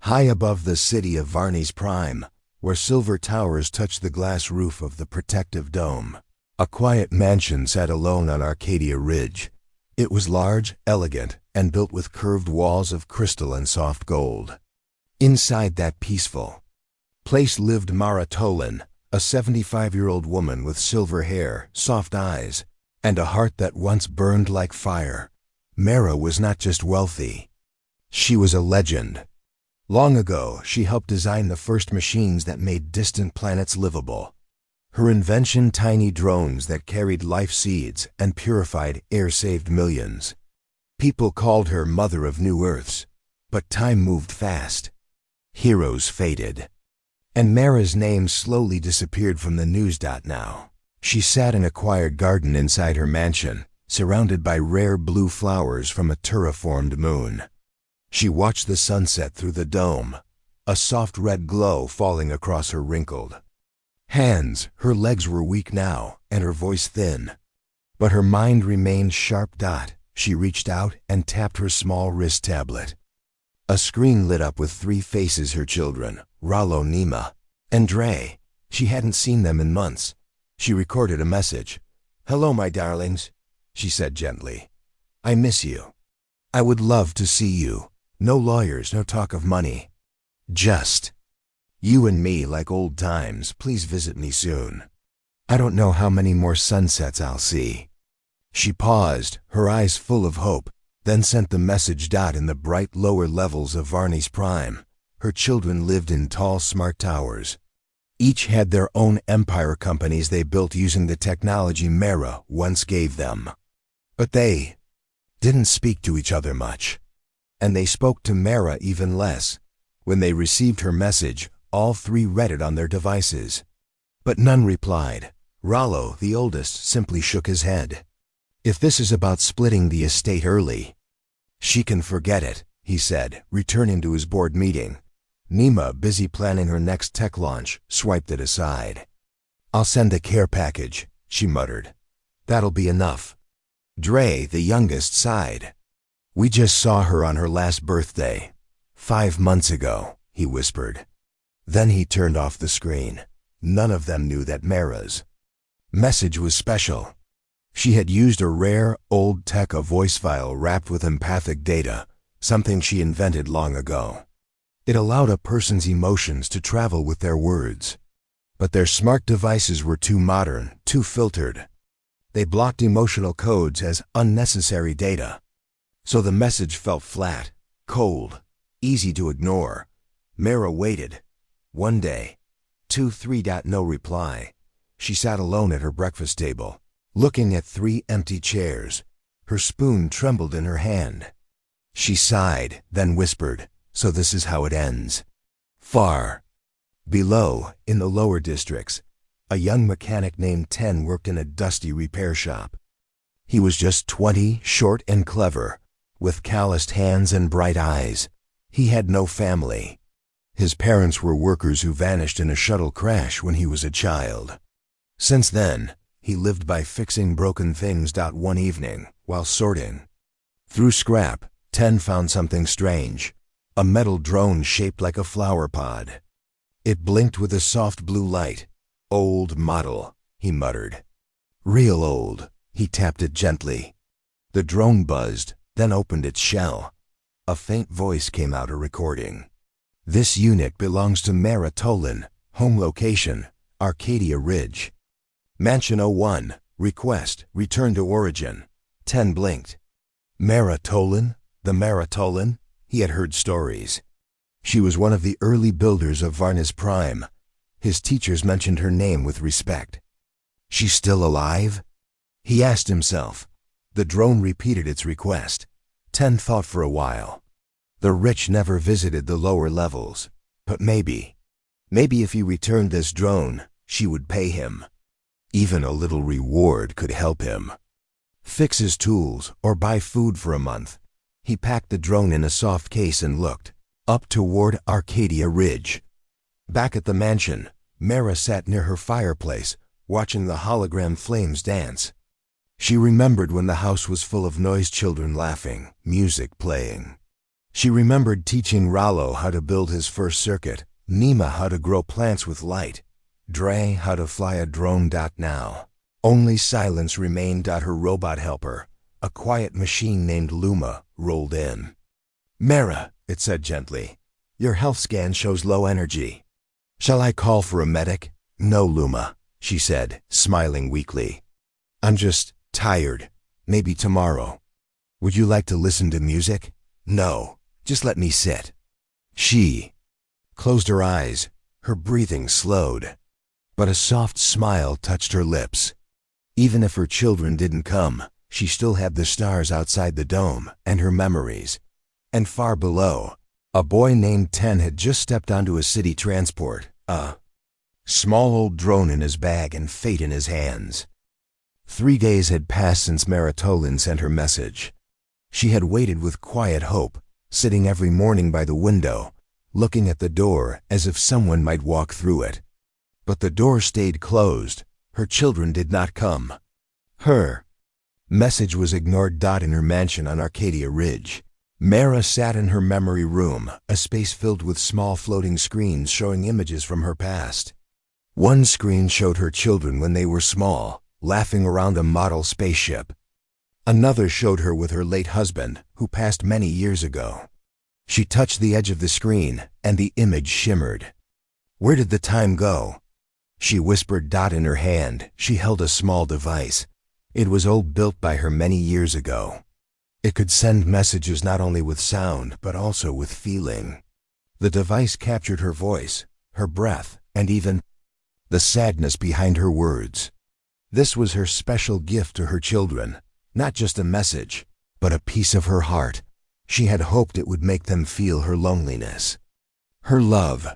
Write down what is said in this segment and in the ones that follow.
High above the city of Varney's Prime, where silver towers touched the glass roof of the protective dome, a quiet mansion sat alone on Arcadia Ridge. It was large, elegant, and built with curved walls of crystal and soft gold. Inside that peaceful place lived Mara Tolan, a 75-year-old woman with silver hair, soft eyes, and a heart that once burned like fire. Mara was not just wealthy. She was a legend. Long ago, she helped design the first machines that made distant planets livable. Her invention, tiny drones that carried life seeds and purified air, saved millions. People called her Mother of New Earths, but time moved fast. Heroes faded, and Mara's name slowly disappeared from the news. Now, she sat in a quiet garden inside her mansion, surrounded by rare blue flowers from a terraformed moon. She watched the sunset through the dome, a soft red glow falling across her wrinkled hands. Her legs were weak now, and her voice thin, but her mind remained sharp. She reached out and tapped her small wrist tablet. A screen lit up with three faces: her children, Rollo, Nima, and Dre. She hadn't seen them in months. She recorded a message. "Hello, my darlings," she said gently. "I miss you. I would love to see you. No lawyers, no talk of money. Just you and me like old times. Please visit me soon. I don't know how many more sunsets I'll see." She paused, her eyes full of hope, then sent the message. In the bright lower levels of Varney's Prime, her children lived in tall, smart towers. Each had their own empire, companies they built using the technology Mara once gave them. But they didn't speak to each other much, and they spoke to Mara even less. When they received her message, all three read it on their devices, but none replied. Rollo, the oldest, simply shook his head. "If this is about splitting the estate early, she can forget it," he said, returning to his board meeting. Nima, busy planning her next tech launch, swiped it aside. "I'll send a care package," she muttered. "That'll be enough." Dre, the youngest, sighed. "We just saw her on her last birthday, 5 months ago," he whispered. Then he turned off the screen. None of them knew that Mara's message was special. She had used a rare, old tech, a voice file wrapped with empathic data, something she invented long ago. It allowed a person's emotions to travel with their words. But their smart devices were too modern, too filtered. They blocked emotional codes as unnecessary data. So the message felt flat, cold, easy to ignore. Mara waited. One day, 2-3. No reply. She sat alone at her breakfast table, looking at 3 empty chairs. Her spoon trembled in her hand. She sighed, then whispered, "So this is how it ends." Far below, in the lower districts, a young mechanic named Ten worked in a dusty repair shop. He was just 20, short and clever, with calloused hands and bright eyes. He had no family. His parents were workers who vanished in a shuttle crash when he was a child. Since then, he lived by fixing broken things. One evening, while sorting through scrap, Ten found something strange. A metal drone shaped like a flower pod. It blinked with a soft blue light. "Old model," he muttered. "Real old." He tapped it gently. The drone buzzed, then opened its shell. A faint voice came out, a recording. "This unit belongs to Mara Tolan. Home location, Arcadia Ridge. Mansion 01. Request, return to origin." Ten blinked. Mara Tolan? The Mara Tolan? He had heard stories. She was one of the early builders of Varney's Prime. His teachers mentioned her name with respect. She's still alive? He asked himself. The drone repeated its request. Ten thought for a while. The rich never visited the lower levels, but maybe if he returned this drone, she would pay him. Even a little reward could help him fix his tools or buy food for a month. He packed the drone in a soft case and looked up toward Arcadia Ridge. Back at the mansion, Mara sat near her fireplace, watching the hologram flames dance. She remembered when the house was full of noise, children laughing, music playing. She remembered teaching Rollo how to build his first circuit, Nima how to grow plants with light, Dre how to fly a drone. Now, only silence remained. Her robot helper, a quiet machine named Luma, rolled in. "Mara," it said gently, "your health scan shows low energy. Shall I call for a medic?" "No, Luma," she said, smiling weakly. "I'm just tired. Maybe tomorrow. Would you like to listen to music?" "No, just let me sit." She closed her eyes, her breathing slowed, but a soft smile touched her lips. Even if her children didn't come, she still had the stars outside the dome and her memories. And far below, a boy named Ten had just stepped onto a city transport, a small old drone in his bag and fate in his hands. 3 days had passed since Maratolin sent her message. She had waited with quiet hope, sitting every morning by the window, looking at the door as if someone might walk through it. But the door stayed closed. Her children did not come. Her message was ignored. In her mansion on Arcadia Ridge, Mara sat in her memory room, a space filled with small floating screens showing images from her past. One screen showed her children when they were small, laughing around a model spaceship. Another showed her with her late husband, who passed many years ago. She touched the edge of the screen, and the image shimmered. Where did the time go? She whispered. In her hand, she held a small device. It was old, built by her many years ago. It could send messages not only with sound, but also with feeling. The device captured her voice, her breath, and even the sadness behind her words. This was her special gift to her children, not just a message, but a piece of her heart. She had hoped it would make them feel her loneliness, her love,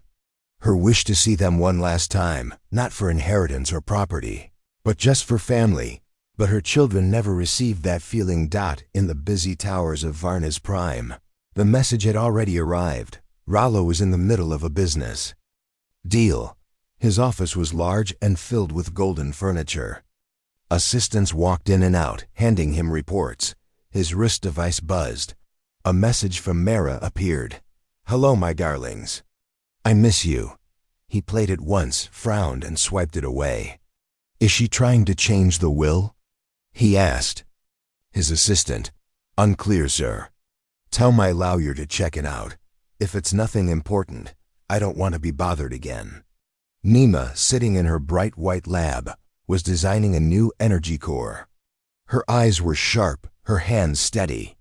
her wish to see them one last time, not for inheritance or property, but just for family. But her children never received that feeling. In the busy towers of Varna's Prime, the message had already arrived. Rollo was in the middle of a business deal. His office was large and filled with golden furniture. Assistants walked in and out, handing him reports. His wrist device buzzed. A message from Mara appeared. "Hello, my darlings. I miss you." He played it once, frowned, and swiped it away. "Is she trying to change the will?" he asked. His assistant, "Unclear, sir. Tell my lawyer to check it out. If it's nothing important, I don't want to be bothered again." Nima, sitting in her bright white lab, was designing a new energy core. Her eyes were sharp, her hands steady.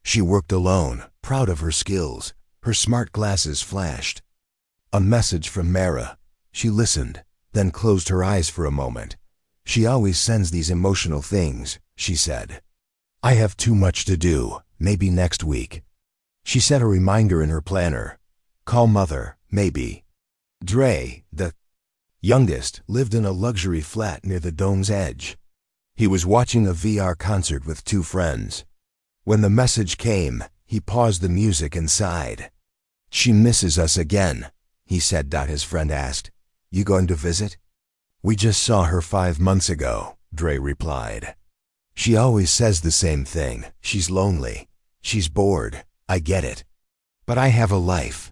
She worked alone, proud of her skills. Her smart glasses flashed. A message from Mara. She listened, then closed her eyes for a moment. "She always sends these emotional things," she said. "I have too much to do, maybe next week." She set a reminder in her planner. "Call Mother, maybe." Dre, the youngest, lived in a luxury flat near the dome's edge. He was watching a VR concert with 2 friends. When the message came, he paused the music and sighed. "She misses us again," he said. His friend asked, "You going to visit?" "We just saw her 5 months ago," Dre replied. "She always says the same thing. She's lonely. She's bored. I get it. But I have a life."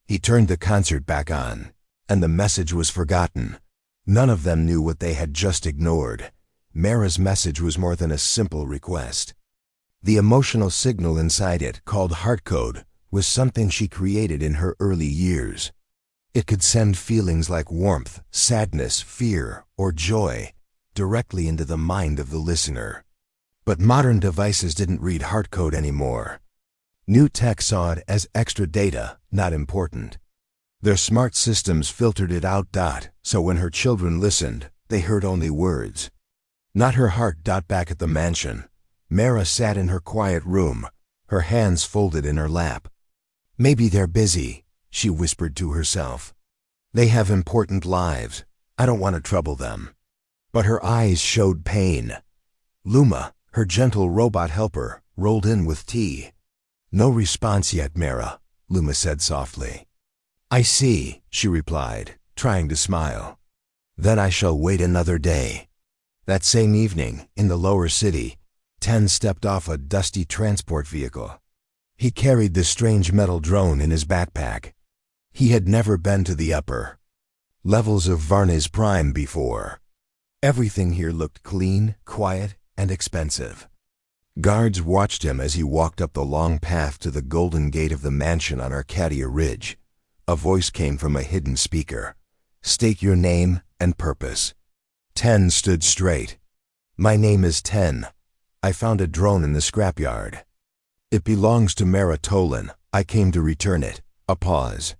He turned the concert back on, and the message was forgotten. None of them knew what they had just ignored. Mara's message was more than a simple request. The emotional signal inside it, called heart code, was something she created in her early years. It could send feelings like warmth, sadness, fear, or joy directly into the mind of the listener. But modern devices didn't read heart code anymore. New tech saw it as extra data, not important. Their smart systems filtered it out. So when her children listened, they heard only words. Not her heart. Back at the mansion, Mara sat in her quiet room, her hands folded in her lap. "Maybe they're busy," she whispered to herself. "They have important lives. I don't want to trouble them." But her eyes showed pain. Luma, her gentle robot helper, rolled in with tea. "No response yet, Mara," Luma said softly. "I see," she replied, trying to smile. "Then I shall wait another day." That same evening, in the lower city, Ten stepped off a dusty transport vehicle. He carried the strange metal drone in his backpack. He had never been to the upper levels of Varney's Prime before. Everything here looked clean, quiet, and expensive. Guards watched him as he walked up the long path to the golden gate of the mansion on Arcadia Ridge. A voice came from a hidden speaker. "State your name and purpose." Ten stood straight. "My name is Ten. I found a drone in the scrapyard. It belongs to Mara Tolan. I came to return it." A pause.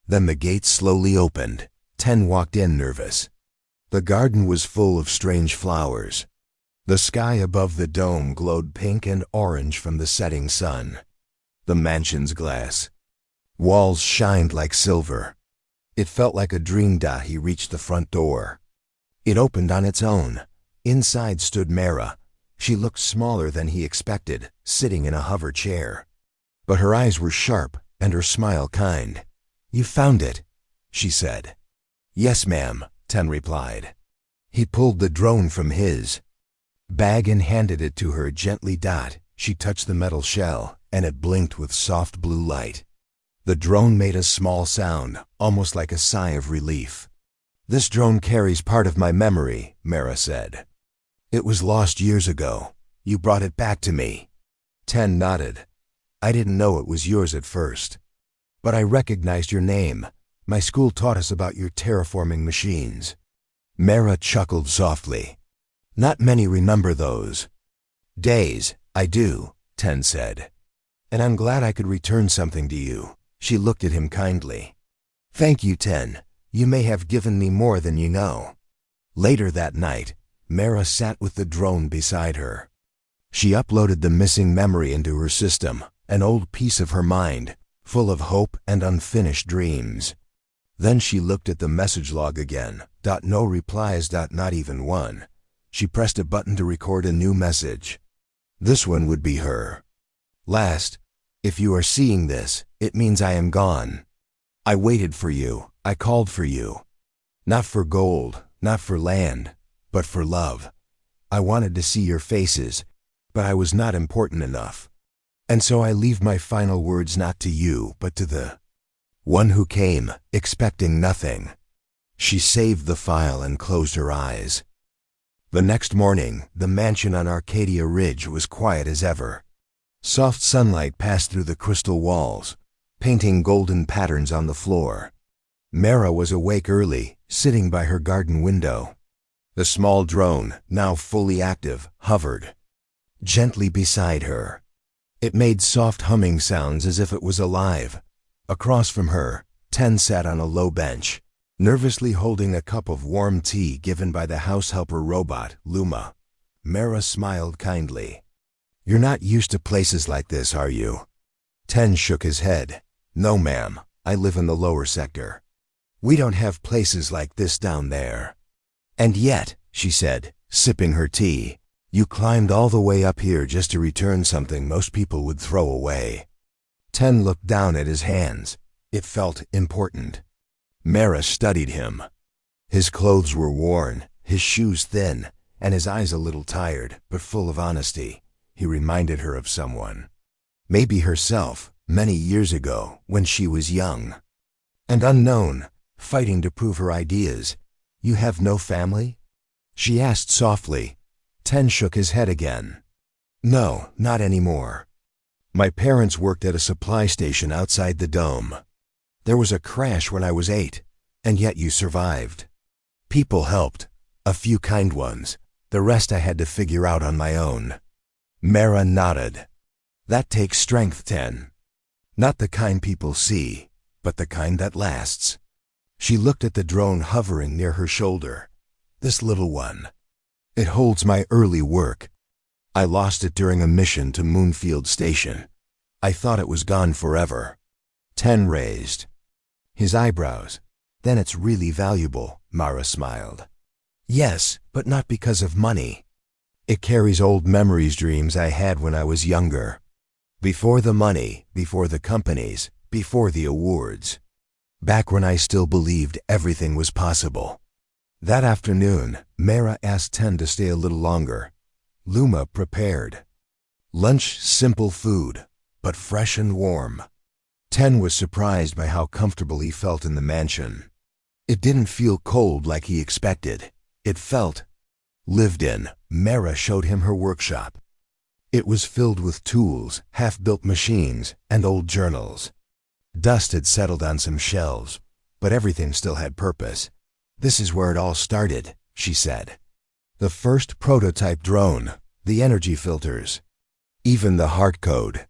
Then the gate slowly opened. Ten walked in nervous. The garden was full of strange flowers. The sky above the dome glowed pink and orange from the setting sun. The mansion's glass walls shined like silver. It felt like a dream. He reached the front door. It opened on its own. Inside stood Mara. She looked smaller than he expected, sitting in a hover chair. But her eyes were sharp and her smile kind. "You found it," she said. "Yes, ma'am," Ten replied. He pulled the drone from his bag and handed it to her gently. She touched the metal shell, and it blinked with soft blue light. The drone made a small sound, almost like a sigh of relief. "This drone carries part of my memory," Mara said. "It was lost years ago. You brought it back to me." Ten nodded. "I didn't know it was yours at first. But I recognized your name. My school taught us about your terraforming machines." Mara chuckled softly. "Not many remember those days." "I do," Ten said. "And I'm glad I could return something to you." She looked at him kindly. "Thank you, Ten. You may have given me more than you know." Later that night, Mara sat with the drone beside her. She uploaded the missing memory into her system, an old piece of her mind, full of hope and unfinished dreams. Then she looked at the message log again. No replies. Not even one. She pressed a button to record a new message. This one would be her last. "If you are seeing this, it means I am gone. I waited for you. I called for you. Not for gold, not for land, but for love. I wanted to see your faces, but I was not important enough. And so I leave my final words not to you, but to the one who came, expecting nothing." She saved the file and closed her eyes. The next morning, the mansion on Arcadia Ridge was quiet as ever. Soft sunlight passed through the crystal walls, painting golden patterns on the floor. Mara was awake early, sitting by her garden window. The small drone, now fully active, hovered gently beside her. It made soft humming sounds as if it was alive. Across from her, Ten sat on a low bench, nervously holding a cup of warm tea given by the house helper robot, Luma. Mara smiled kindly. "You're not used to places like this, are you?" Ten shook his head. "No, ma'am. I live in the lower sector. We don't have places like this down there." "And yet," she said, sipping her tea, "you climbed all the way up here just to return something most people would throw away." Ten looked down at his hands. It felt important. Mara studied him. His clothes were worn, his shoes thin, and his eyes a little tired, but full of honesty. He reminded her of someone. Maybe herself, many years ago, when she was young and unknown, fighting to prove her ideas. "You have no family?" she asked softly. Ten shook his head again. "No, not anymore. My parents worked at a supply station outside the dome. There was a crash when I was 8, and yet you survived. People helped, a few kind ones. The rest I had to figure out on my own." Mara nodded. "That takes strength, Ten. Not the kind people see, but the kind that lasts." She looked at the drone hovering near her shoulder. "This little one. It holds my early work. I lost it during a mission to Moonfield Station. I thought it was gone forever." Ten raised his eyebrows. "Then it's really valuable," Mara smiled. "Yes, but not because of money. It carries old memories, dreams I had when I was younger. Before the money, before the companies, before the awards. Back when I still believed everything was possible." That afternoon, Mara asked Ten to stay a little longer. Luma prepared lunch, simple food, but fresh and warm. 10 was surprised by how comfortable he felt in the mansion. It didn't feel cold like he expected. It felt lived in. Mara showed him her workshop. It was filled with tools, half-built machines, and old journals. Dust had settled on some shelves, but everything still had purpose. "This is where it all started," she said. "The first prototype drone, the energy filters, even the heart code."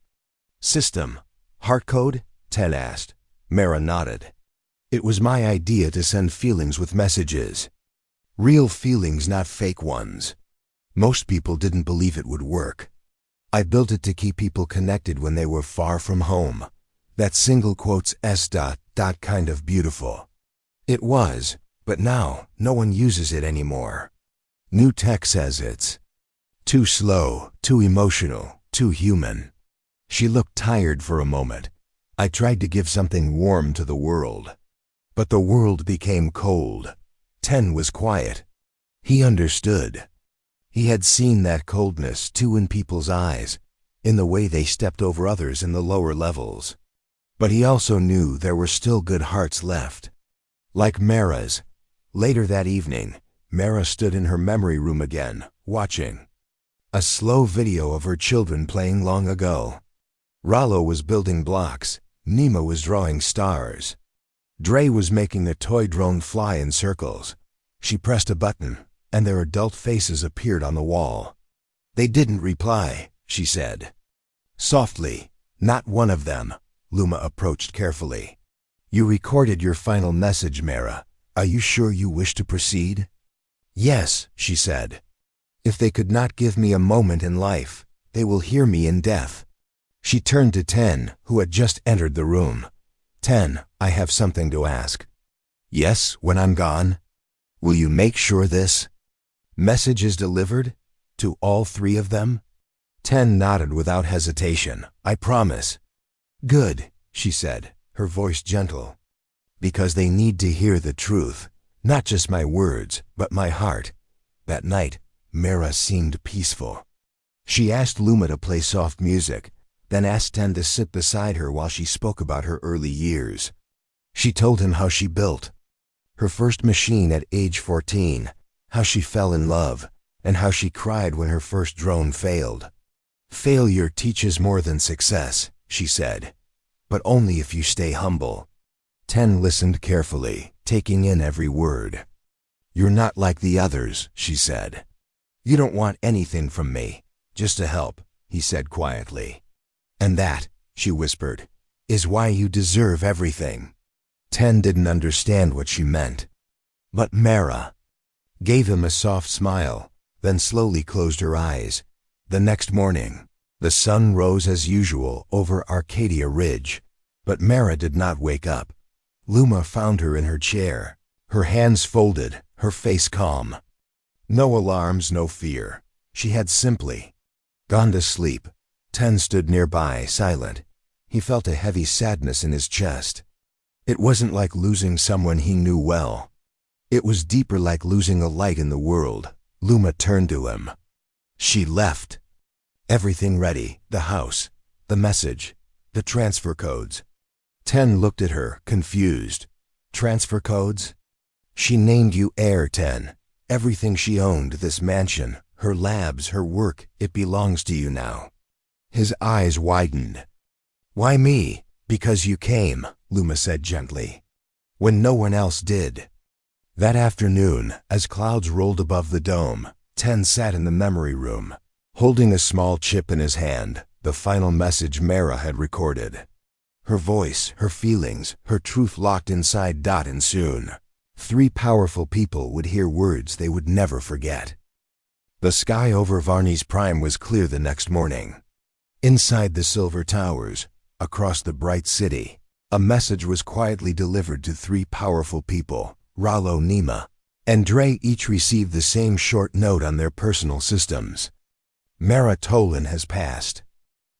"System. Heart code?" 10 asked. Mara nodded. "It was my idea to send feelings with messages. Real feelings, not fake ones. Most people didn't believe it would work. I built it to keep people connected when they were far from home. That single quotes S. kind of beautiful. It was, but now no one uses it anymore. New tech says it's too slow, too emotional, too human." She looked tired for a moment. "I tried to give something warm to the world, but the world became cold." 10 was quiet. He understood. He had seen that coldness too in people's eyes, in the way they stepped over others in the lower levels. But he also knew there were still good hearts left. Like Mara's. Later that evening, Mara stood in her memory room again, watching a slow video of her children playing long ago. Rollo was building blocks. Nima was drawing stars. Dre was making a toy drone fly in circles. She pressed a button, and their adult faces appeared on the wall. "They didn't reply," she said. Softly, "Not one of them." Luma approached carefully. "You recorded your final message, Mara. Are you sure you wish to proceed?" "Yes," she said. "If they could not give me a moment in life, they will hear me in death." She turned to 10, who had just entered the room. 10, I have something to ask." "Yes, when I'm gone." "Will you make sure this message is delivered to all 3 of them?" 10 nodded without hesitation. "I promise." "Good," she said, her voice gentle. "Because they need to hear the truth, not just my words, but my heart." That night, Mara seemed peaceful. She asked Luma to play soft music, then asked 10 to sit beside her while she spoke about her early years. She told him how she built her first machine at age 14, how she fell in love, and how she cried when her first drone failed. "Failure teaches more than success," she said, "but only if you stay humble." 10 listened carefully, taking in every word. "You're not like the others," she said. "You don't want anything from me, just to help," he said quietly. "And that," she whispered, "is why you deserve everything." 10 didn't understand what she meant. But Mara gave him a soft smile, then slowly closed her eyes. The next morning, the sun rose as usual over Arcadia Ridge, but Mara did not wake up. Luma found her in her chair, her hands folded, her face calm. No alarms, no fear. She had simply gone to sleep. 10 stood nearby, silent. He felt a heavy sadness in his chest. It wasn't like losing someone he knew well. It was deeper, like losing a light in the world. Luma turned to him. "She left. Everything ready, the house, the message, the transfer codes." 10 looked at her, confused. "Transfer codes?" "She named you heir, 10. Everything she owned, this mansion, her labs, her work, it belongs to you now." His eyes widened. "Why me?" "Because you came," Luma said gently, "when no one else did." That afternoon, as clouds rolled above the dome, 10 sat in the memory room, holding a small chip in his hand, the final message Mara had recorded. Her voice, her feelings, her truth locked inside. And soon, 3 powerful people would hear words they would never forget. The sky over Varney's Prime was clear the next morning. Inside the Silver Towers, across the bright city, a message was quietly delivered to 3 powerful people. Rollo, Nima, and Dre each received the same short note on their personal systems. "Mara Tolan has passed.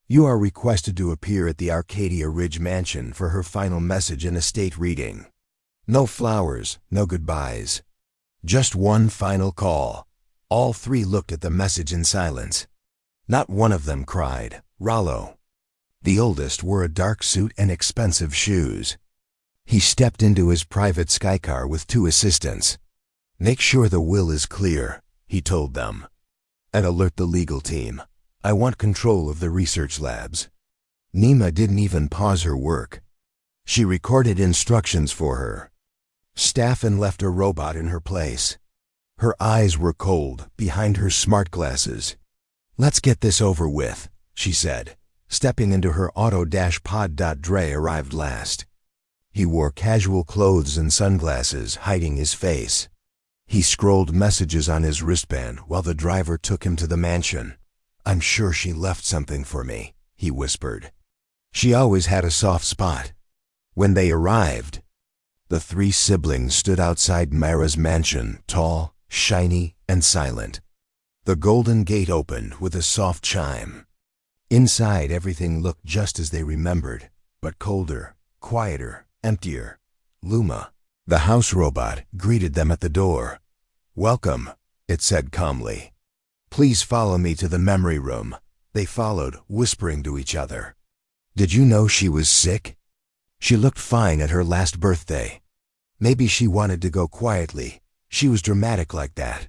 You are requested to appear at the Arcadia Ridge Mansion for her final message in a state reading. No flowers, no goodbyes. Just one final call." All 3 looked at the message in silence. Not one of them cried. Rollo The oldest wore a dark suit and expensive shoes. He stepped into his private skycar with 2 assistants. "Make sure the will is clear," he told them. "And alert the legal team. I want control of the research labs." Nima didn't even pause her work. She recorded instructions for her staff and left a robot in her place. Her eyes were cold behind her smart glasses. "Let's get this over with," she said, stepping into her auto-pod. Dre arrived last. He wore casual clothes and sunglasses, hiding his face. He scrolled messages on his wristband while the driver took him to the mansion. "I'm sure she left something for me," he whispered. She always had a soft spot. When they arrived, the 3 siblings stood outside Mara's mansion, tall, shiny, and silent. The golden gate opened with a soft chime. Inside, everything looked just as they remembered, but colder, quieter, emptier. Luma, the house robot, greeted them at the door. "Welcome," it said calmly. "Please follow me to the memory room." They followed, whispering to each other. "Did you know she was sick? She looked fine at her last birthday. Maybe she wanted to go quietly. She was dramatic like that."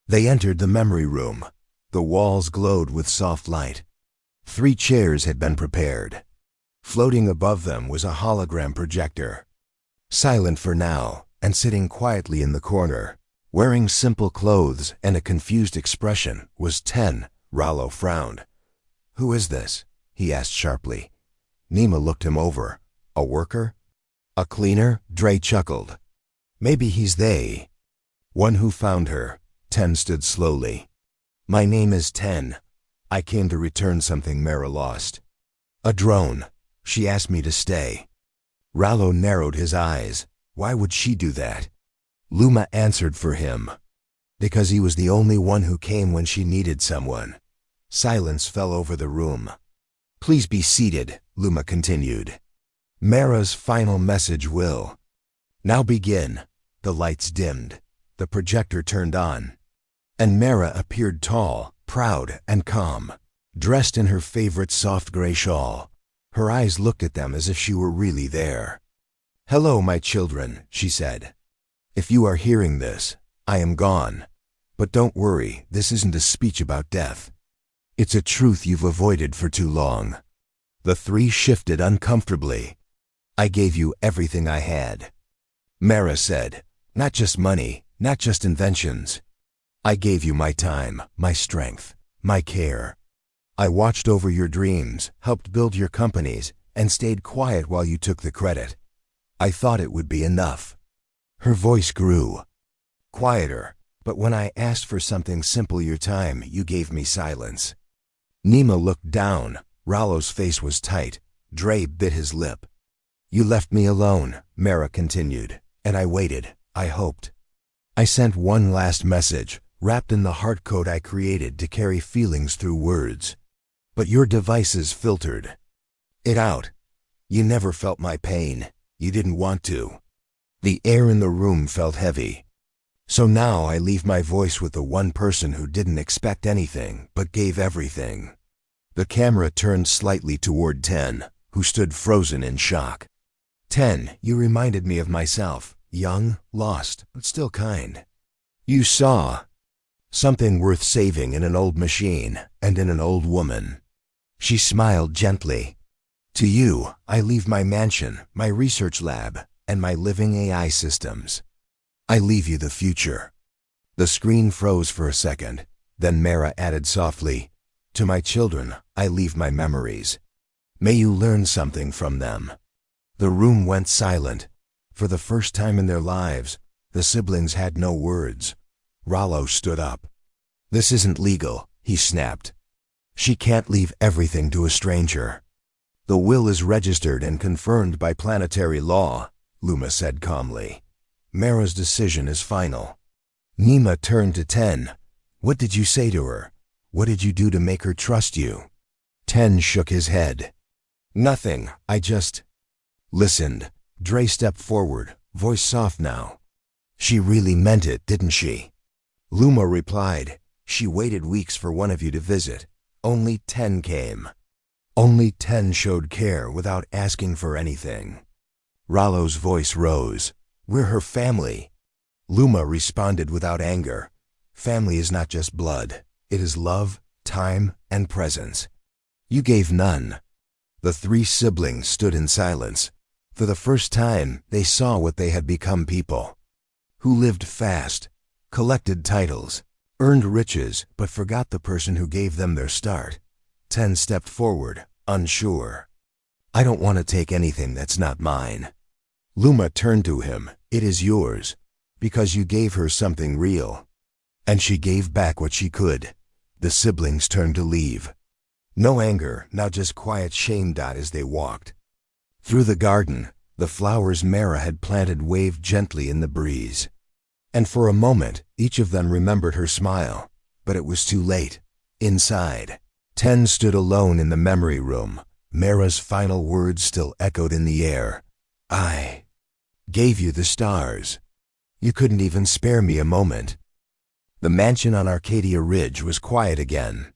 They entered the memory room. The walls glowed with soft light. 3 chairs had been prepared. Floating above them was a hologram projector. Silent for now, and sitting quietly in the corner, wearing simple clothes and a confused expression, was 10. Rollo frowned. "Who is this?" he asked sharply. Nima looked him over. "A worker? A cleaner?" Dre chuckled. "Maybe he's they." "One who found her." 10 stood slowly. "My name is 10. I came to return something Mara lost." "A drone. She asked me to stay." Rollo narrowed his eyes. Why would she do that? Luma answered for him. "Because he was the only one who came when she needed someone." Silence fell over the room. "Please be seated," Luma continued. "Mara's final message will now begin." The lights dimmed. The projector turned on. And Mara appeared tall, proud, and calm, dressed in her favorite soft gray shawl. Her eyes looked at them as if she were really there. "Hello, my children," she said. "If you are hearing this, I am gone. But don't worry, this isn't a speech about death. It's a truth you've avoided for too long." The 3 shifted uncomfortably. "I gave you everything I had," Mara said. "Not just money, not just inventions. I gave you my time, my strength, my care. I watched over your dreams, helped build your companies, and stayed quiet while you took the credit. I thought it would be enough." Her voice grew quieter. "But when I asked for something simple, your time, you gave me silence." Nima looked down. Rollo's face was tight. Dre bit his lip. "You left me alone," Mara continued, "and I waited. I hoped. I sent one last message, wrapped in the heart code I created to carry feelings through words. But your devices filtered it out. You never felt my pain. You didn't want to." The air in the room felt heavy. "So now I leave my voice with the one person who didn't expect anything, but gave everything." The camera turned slightly toward 10, who stood frozen in shock. "10, you reminded me of myself, young, lost, but still kind. You saw something worth saving in an old machine and in an old woman." She smiled gently. "To you, I leave my mansion, my research lab, and my living AI systems. I leave you the future." The screen froze for a second. Then Mara added softly, "To my children, I leave my memories. May you learn something from them." The room went silent. For the first time in their lives, the siblings had no words. Rollo stood up. "This isn't legal," he snapped. "She can't leave everything to a stranger." "The will is registered and confirmed by planetary law," Luma said calmly. "Mara's decision is final." Nima turned to 10. "What did you say to her? What did you do to make her trust you?" 10 shook his head. "Nothing, I just listened." Dre stepped forward, voice soft now. "She really meant it, didn't she?" Luma replied, "She waited weeks for one of you to visit. Only 10 came." Only 10 showed care without asking for anything. Rollo's voice rose. We're her family. Luma responded without anger. Family is not just blood. It is love, time, and presence. You gave none. The 3 siblings stood in silence. For the first time, they saw what they had become: people who lived fast, collected titles, earned riches, but forgot the person who gave them their start. 10 stepped forward, unsure. I don't want to take anything that's not mine. Luma turned to him. It is yours, because you gave her something real. And she gave back what she could. The siblings turned to leave. No anger, now just quiet shame. As they walked through the garden, the flowers Mara had planted waved gently in the breeze. And for a moment, each of them remembered her smile. But it was too late. Inside, 10 stood alone in the memory room. Mara's final words still echoed in the air. I gave you the stars. You couldn't even spare me a moment. The mansion on Arcadia Ridge was quiet again.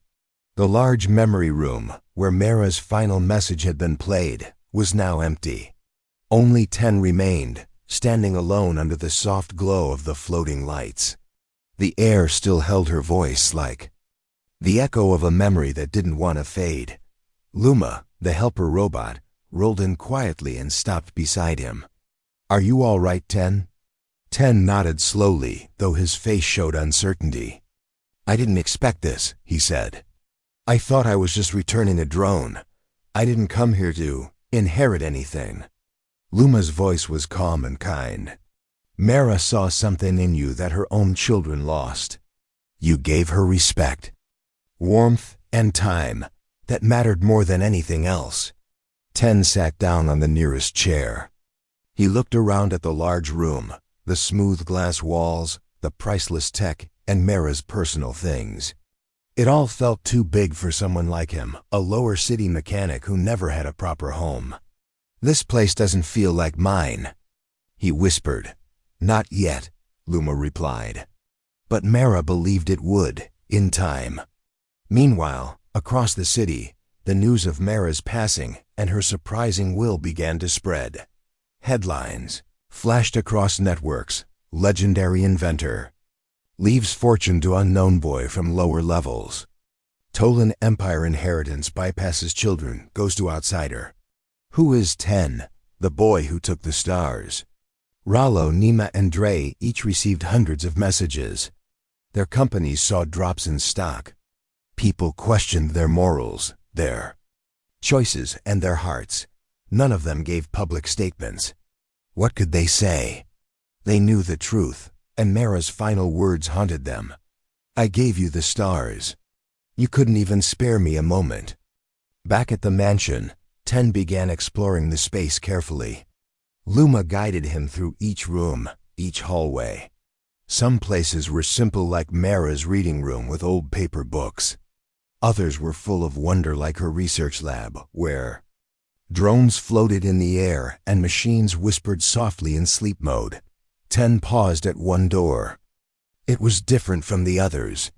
The large memory room, where Mara's final message had been played, was now empty. Only 10 remained, standing alone under the soft glow of the floating lights. The air still held her voice, like the echo of a memory that didn't want to fade. Luma, the helper robot, rolled in quietly and stopped beside him. Are you all right, 10? 10 nodded slowly, though his face showed uncertainty. I didn't expect this, he said. I thought I was just returning a drone. I didn't come here to inherit anything. Luma's voice was calm and kind. Mara saw something in you that her own children lost. You gave her respect, warmth, and time that mattered more than anything else. 10 sat down on the nearest chair. He looked around at the large room, the smooth glass walls, the priceless tech, and Mara's personal things. It all felt too big for someone like him, a lower city mechanic who never had a proper home. This place doesn't feel like mine, he whispered. Not yet, Luma replied. But Mara believed it would, in time. Meanwhile, across the city, the news of Mara's passing and her surprising will began to spread. Headlines flashed across networks. Legendary inventor leaves fortune to unknown boy from lower levels. Tolan Empire inheritance bypasses children, goes to outsider. Who is 10, the boy who took the stars? Rollo, Nima, and Dre each received hundreds of messages. Their companies saw drops in stock. People questioned their morals, their choices, and their hearts. None of them gave public statements. What could they say? They knew the truth, and Mara's final words haunted them. I gave you the stars. You couldn't even spare me a moment. Back at the mansion, 10 began exploring the space carefully. Luma guided him through each room, each hallway. Some places were simple, like Mara's reading room with old paper books. Others were full of wonder, like her research lab, where drones floated in the air and machines whispered softly in sleep mode. 10 paused at one door. It was different from the others.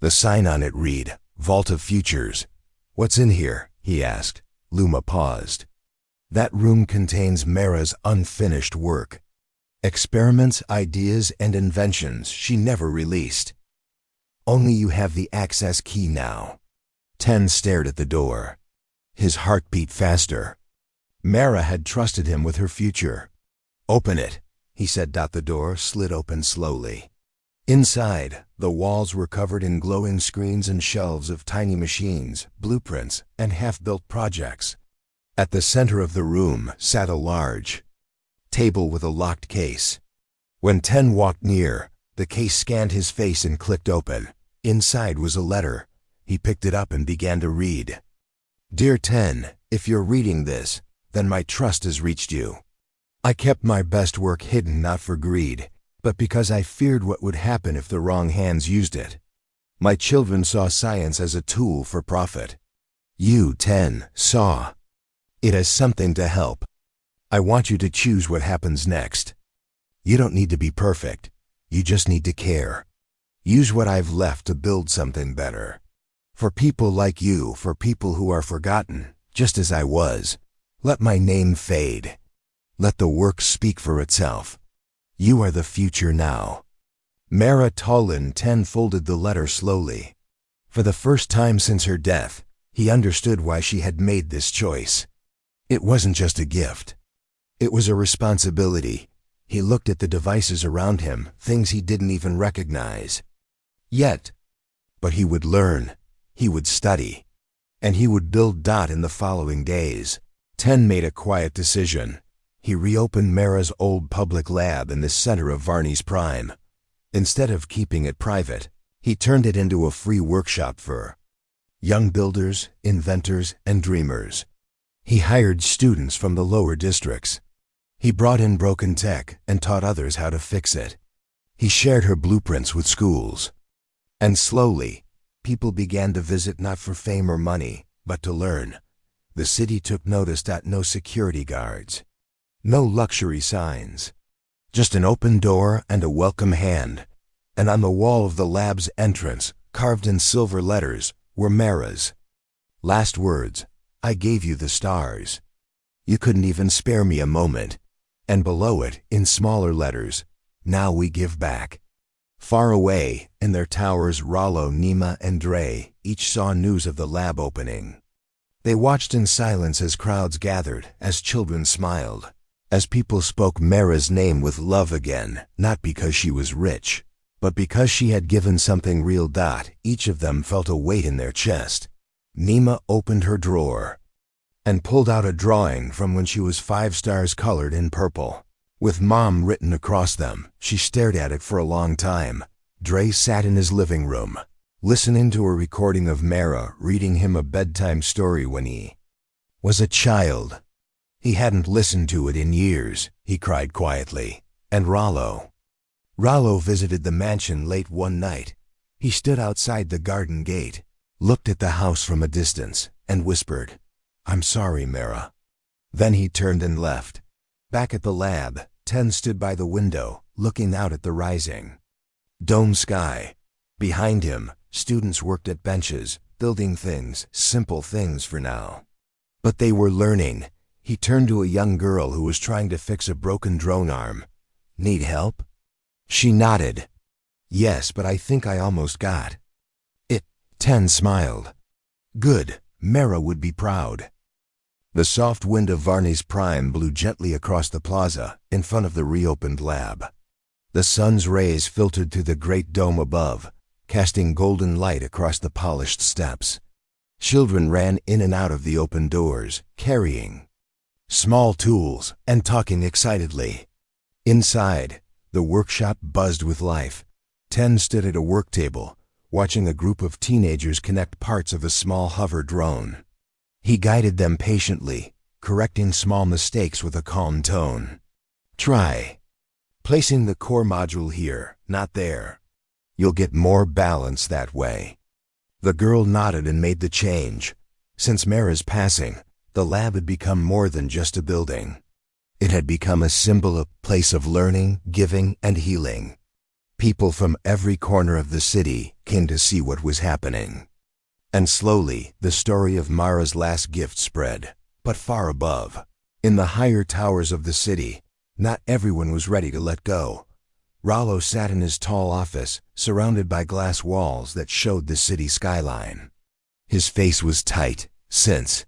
The sign on it read, Vault of Futures. What's in here? He asked. Luma paused. That room contains Mara's unfinished work. Experiments, ideas, and inventions she never released. Only you have the access key now. 10 stared at the door. His heart beat faster. Mara had trusted him with her future. Open it, he said. The door slid open slowly. Inside, the walls were covered in glowing screens and shelves of tiny machines, blueprints, and half-built projects. At the center of the room sat a large table with a locked case. When 10 walked near, the case scanned his face and clicked open. Inside was a letter. He picked it up and began to read. Dear 10, if you're reading this, then my trust has reached you. I kept my best work hidden, not for greed, but because I feared what would happen if the wrong hands used it. My children saw science as a tool for profit. You, 10, saw it as something to help. I want you to choose what happens next. You don't need to be perfect. You just need to care. Use what I've left to build something better. For people like you, for people who are forgotten, just as I was. Let my name fade. Let the work speak for itself. You are the future now. Mara Tolan 10 folded the letter slowly. For the first time since her death, he understood why she had made this choice. It wasn't just a gift. It was a responsibility. He looked at the devices around him, things he didn't even recognize. But he would learn, he would study, and he would build. In the following days, 10 made a quiet decision. He reopened Mara's old public lab in the center of Varney's Prime. Instead of keeping it private, he turned it into a free workshop for young builders, inventors, and dreamers. He hired students from the lower districts. He brought in broken tech and taught others how to fix it. He shared her blueprints with schools. And slowly, people began to visit not for fame or money, but to learn. The city took notice. No security guards. No luxury signs. Just an open door and a welcome hand. And on the wall of the lab's entrance, carved in silver letters, were Mara's last words. I gave you the stars. You couldn't even spare me a moment. And below it, in smaller letters, now we give back. Far away, in their towers, Rollo, Nima, and Dre each saw news of the lab opening. They watched in silence as crowds gathered, as children smiled, as people spoke Mara's name with love again, not because she was rich, but because she had given something real. Each of them felt a weight in their chest. Nima opened her drawer and pulled out a drawing from when she was 5 stars colored in purple, with Mom written across them. She stared at it for a long time. Dre sat in his living room, listening to a recording of Mara reading him a bedtime story when he was a child. He hadn't listened to it in years, he cried quietly. And Rollo visited the mansion late one night. He stood outside the garden gate, looked at the house from a distance, and whispered, I'm sorry, Mara. Then he turned and left. Back at the lab, 10 stood by the window, looking out at the rising dome sky. Behind him, students worked at benches, building things, simple things for now. But they were learning. He turned to a young girl who was trying to fix a broken drone arm. Need help? She nodded. Yes, but I think I almost got it. 10 smiled. Good, Mara would be proud. The soft wind of Varney's Prime blew gently across the plaza, in front of the reopened lab. The sun's rays filtered through the great dome above, casting golden light across the polished steps. Children ran in and out of the open doors, carrying small tools and talking excitedly. Inside, the workshop buzzed with life. 10 stood at a work table, watching a group of teenagers connect parts of a small hover drone. He guided them patiently, correcting small mistakes with a calm tone. Try placing the core module here, not there. You'll get more balance that way. The girl nodded and made the change. Since Mara's passing, the lab had become more than just a building. It had become a symbol, a place of learning, giving, and healing. People from every corner of the city came to see what was happening. And slowly, the story of Mara's last gift spread. But far above, in the higher towers of the city, not everyone was ready to let go. Rollo sat in his tall office, surrounded by glass walls that showed the city skyline. His face was tight, since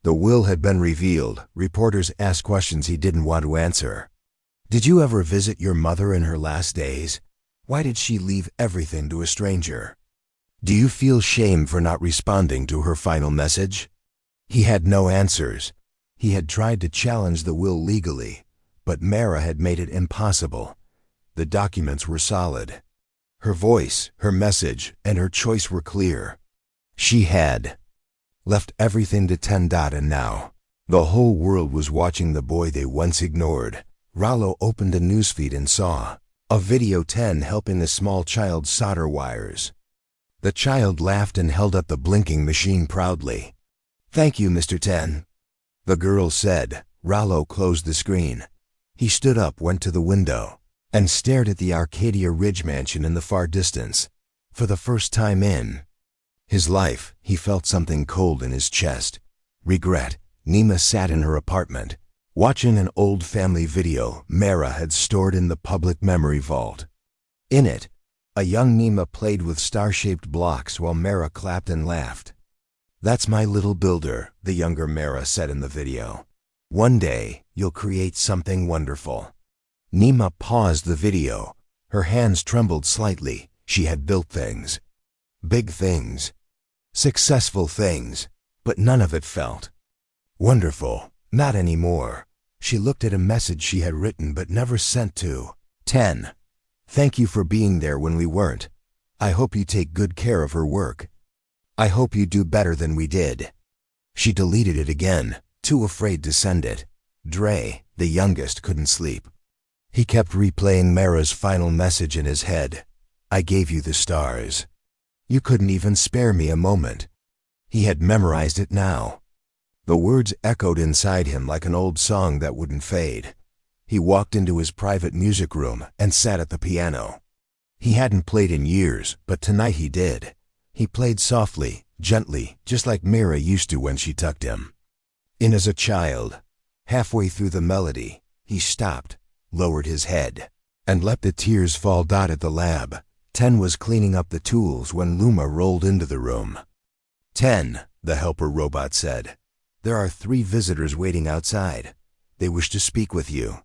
the will had been revealed. Reporters asked questions he didn't want to answer. Did you ever visit your mother in her last days? Why did she leave everything to a stranger? Do you feel shame for not responding to her final message? He had no answers. He had tried to challenge the will legally, but Mara had made it impossible. The documents were solid. Her voice, her message, and her choice were clear. She had left everything to 10. And now, the whole world was watching the boy they once ignored. Rollo opened a newsfeed and saw a video 10 helping a small child solder wires. The child laughed and held up the blinking machine proudly. Thank you, Mr. 10. The girl said. Rollo closed the screen. He stood up, went to the window, and stared at the Arcadia Ridge mansion in the far distance. For the first time in his life, he felt something cold in his chest. regret, Nima sat in her apartment, watching an old family video Mara had stored in the public memory vault. In it, a young Nima played with star-shaped blocks while Mara clapped and laughed. "That's my little builder," the younger Mara said in the video. "One day, you'll create something wonderful." Nima paused the video. Her hands trembled slightly. She had built things. Big things. Successful things. But none of it felt wonderful. Not anymore. She looked at a message she had written but never sent to 10. "Thank you for being there when we weren't. I hope you take good care of her work. I hope you do better than we did." She deleted it again, too afraid to send it. Dre, the youngest, couldn't sleep. He kept replaying Mara's final message in his head. "I gave you the stars. You couldn't even spare me a moment." He had memorized it now. The words echoed inside him like an old song that wouldn't fade. He walked into his private music room and sat at the piano. He hadn't played in years, but tonight he did. He played softly, gently, just like Mira used to when she tucked him in as a child. Halfway through the melody, he stopped, lowered his head, and let the tears fall. At the lab, 10 was cleaning up the tools when Luma rolled into the room. 10, the helper robot said. "There are 3 visitors waiting outside. They wish to speak with you."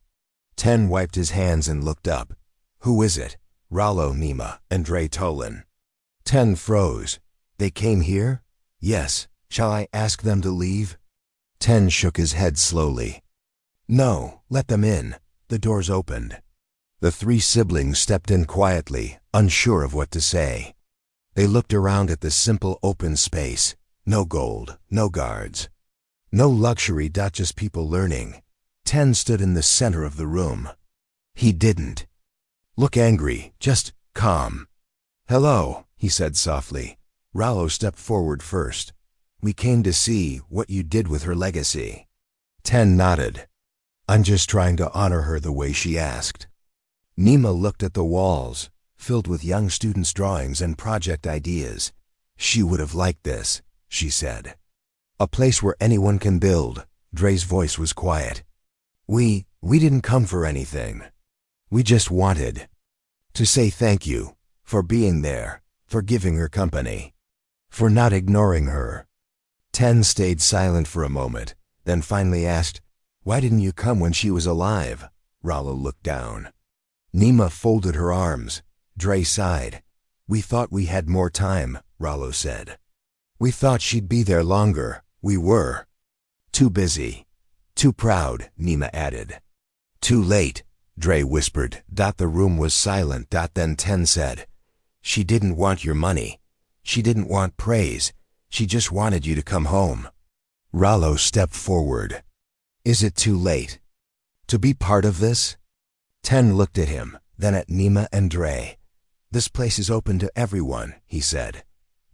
10 wiped his hands and looked up. "Who is it?" "Rollo, Nima, and Dre Tolan." 10 froze. "They came here?" "Yes. Shall I ask them to leave?" 10 shook his head slowly. "No, let them in." The doors opened. The 3 siblings stepped in quietly, unsure of what to say. They looked around at the simple open space. No gold, no guards. No luxury, just people learning. 10 stood in the center of the room. He didn't look angry, just calm. "Hello," he said softly. Rollo stepped forward first. "We came to see what you did with her legacy." 10 nodded. "I'm just trying to honor her the way she asked." Nima looked at the walls, filled with young students' drawings and project ideas. "She would have liked this," she said. "A place where anyone can build." Dre's voice was quiet. We didn't come for anything. We just wanted to say thank you for being there, for giving her company, for not ignoring her." 10 stayed silent for a moment, then finally asked, "Why didn't you come when she was alive?" Rollo looked down. Nima folded her arms. Dre sighed. "We thought we had more time," Rollo said. "We thought she'd be there longer. We were too busy. Too proud," Nima added. "Too late," Dre whispered. The room was silent. Then 10 said, "She didn't want your money. She didn't want praise. She just wanted you to come home." Rollo stepped forward. "Is it too late to be part of this?" 10 looked at him, then at Nima and Dre. "This place is open to everyone," he said.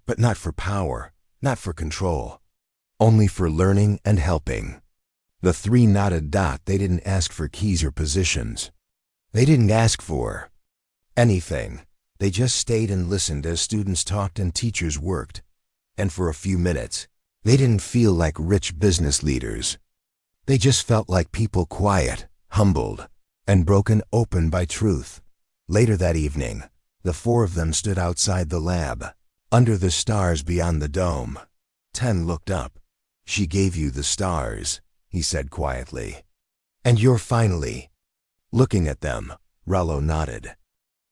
"But not for power, not for control. Only for learning and helping." The 3 nodded. They didn't ask for keys or positions. They didn't ask for anything. They just stayed and listened as students talked and teachers worked. And for a few minutes, they didn't feel like rich business leaders. They just felt like people, quiet, humbled, and broken open by truth. Later that evening, the 4 of them stood outside the lab, under the stars beyond the dome. 10 looked up. "She gave you the stars," he said quietly. "And you're finally looking at them." Rollo nodded.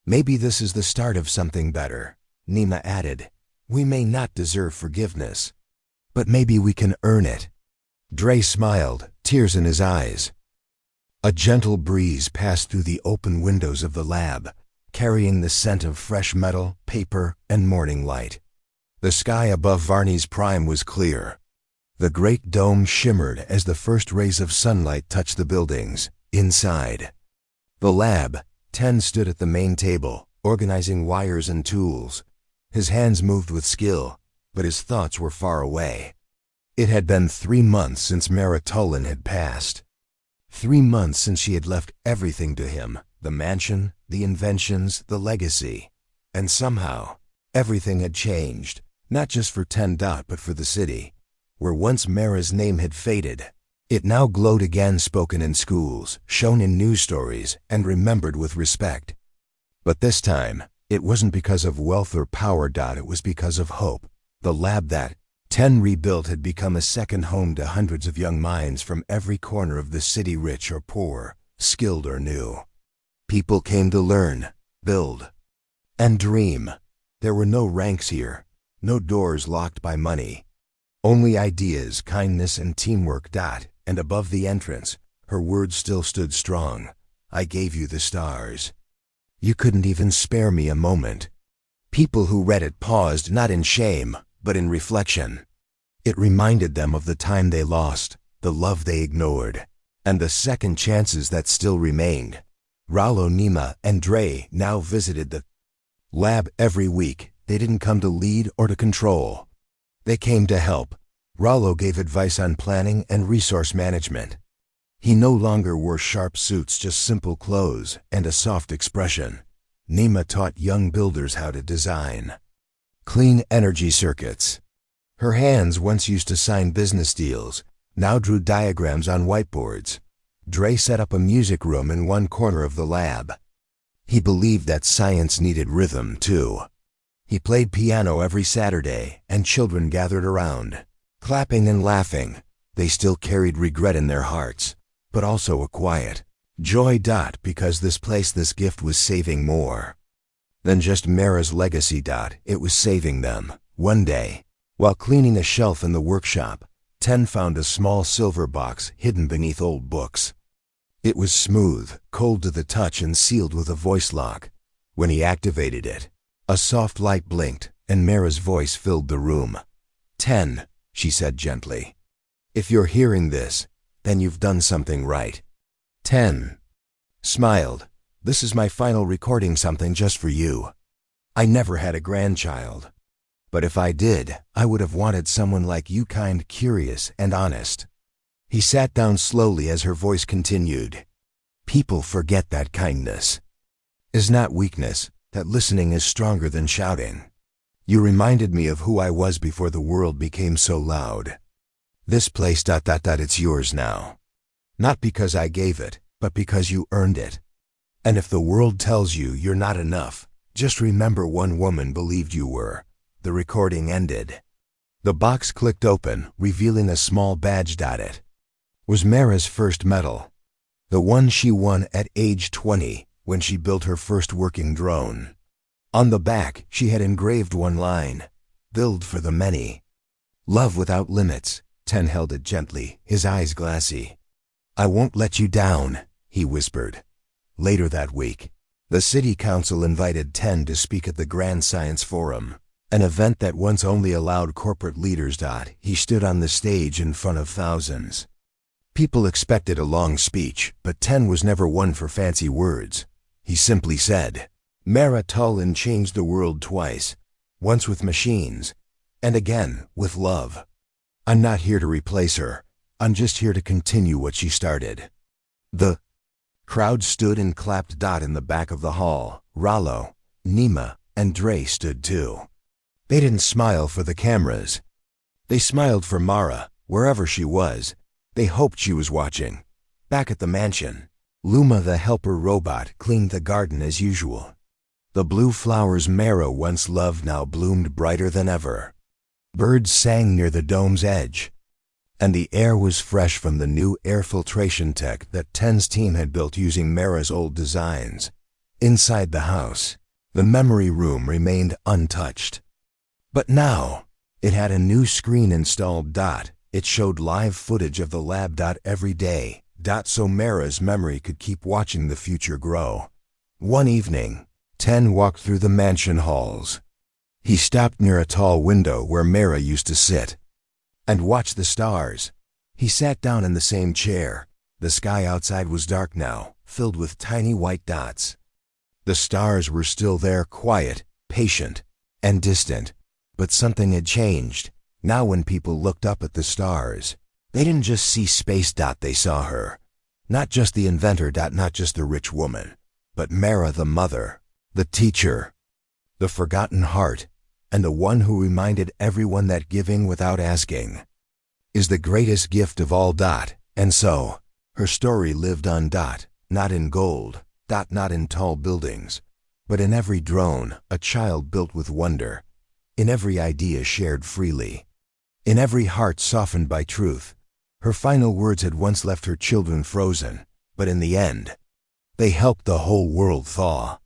"Maybe this is the start of something better," Nima added. "We may not deserve forgiveness, but maybe we can earn it." Dre smiled, tears in his eyes. A gentle breeze passed through the open windows of the lab, carrying the scent of fresh metal, paper, and morning light. The sky above Varney's Prime was clear. The great dome shimmered as the first rays of sunlight touched the buildings. Inside the lab, 10 stood at the main table, organizing wires and tools. His hands moved with skill, but his thoughts were far away. It had been 3 months since Mara Tolan had passed. 3 months since she had left everything to him, the mansion, the inventions, the legacy. And somehow, everything had changed, not just for 10. But for the city. where once Mara's name had faded. It now glowed again, spoken in schools, shown in news stories, and remembered with respect. But this time, it wasn't because of wealth or power. It was because of hope. The lab that 10 rebuilt had become a second home to hundreds of young minds from every corner of the city, rich or poor, skilled or new. People came to learn, build, and dream. There were no ranks here, no doors locked by money. Only ideas, kindness, and teamwork. And above the entrance, her words still stood strong. I gave you the stars. You couldn't even spare me a moment. People who read it paused, not in shame, but in reflection. It reminded them of the time they lost, the love they ignored, and the second chances that still remained. Rollo, Nima, and Dre now visited the lab every week. They didn't come to lead or to control. They came to help. Rollo gave advice on planning and resource management. He no longer wore sharp suits, just simple clothes and a soft expression. Nima taught young builders how to design clean energy circuits. Her hands, once used to sign business deals, now drew diagrams on whiteboards. Dre set up a music room in one corner of the lab. He believed that science needed rhythm, too. He played piano every Saturday, and children gathered around, clapping and laughing. They still carried regret in their hearts, but also a quiet joy. Because this gift was saving more than just Mara's legacy. It was saving them. One day, while cleaning a shelf in the workshop, 10 found a small silver box hidden beneath old books. It was smooth, cold to the touch, and sealed with a voice lock. When he activated it, a soft light blinked, and Mara's voice filled the room. 10, she said gently. If you're hearing this, then you've done something right. 10 smiled. This is my final recording, something just for you. I never had a grandchild. But if I did, I would have wanted someone like you, kind, curious, and honest. He sat down slowly as her voice continued. People forget that kindness is not weakness, that listening is stronger than shouting. You reminded me of who I was before the world became so loud. This place, it's yours now. Not because I gave it, but because you earned it. And if the world tells you you're not enough, just remember one woman believed you were. The recording ended. The box clicked open, revealing a small badge. It was Mara's first medal. The one she won at age 20 when she built her first working drone. On the back, she had engraved one line: build for the many. Love without limits. 10 held it gently, his eyes glassy. I won't let you down, he whispered. Later that week, the city council invited 10 to speak at the Grand Science Forum, an event that once only allowed corporate leaders. He stood on the stage in front of thousands. People expected a long speech, but 10 was never one for fancy words. He simply said, Mara Tulin changed the world twice, once with machines, and again with love. I'm not here to replace her. I'm just here to continue what she started. The crowd stood and clapped. In the back of the hall, Rollo, Nima, and Dre stood too. They didn't smile for the cameras. They smiled for Mara, wherever she was. They hoped she was watching. Back at the mansion, Luma, the helper robot, cleaned the garden as usual. The blue flowers Mara once loved now bloomed brighter than ever. Birds sang near the dome's edge, and the air was fresh from the new air filtration tech that 10's team had built using Mara's old designs. Inside the house, the memory room remained untouched. But now, it had a new screen installed. It showed live footage of the lab. Every day. So Mara's memory could keep watching the future grow. One evening, 10 walked through the mansion halls. He stopped near a tall window where Mara used to sit and watch the stars. He sat down in the same chair. The sky outside was dark now, filled with tiny white dots. The stars were still there, quiet, patient, and distant. But something had changed. Now when people looked up at the stars, they didn't just see space. They saw her. Not just the inventor. Not just the rich woman, but Mara, the mother, the teacher, the forgotten heart, and the one who reminded everyone that giving without asking is the greatest gift of all. And so, her story lived on. Not in gold. Not in tall buildings, but in every drone a child built with wonder, in every idea shared freely, in every heart softened by truth. Her final words had once left her children frozen, but in the end, they helped the whole world thaw.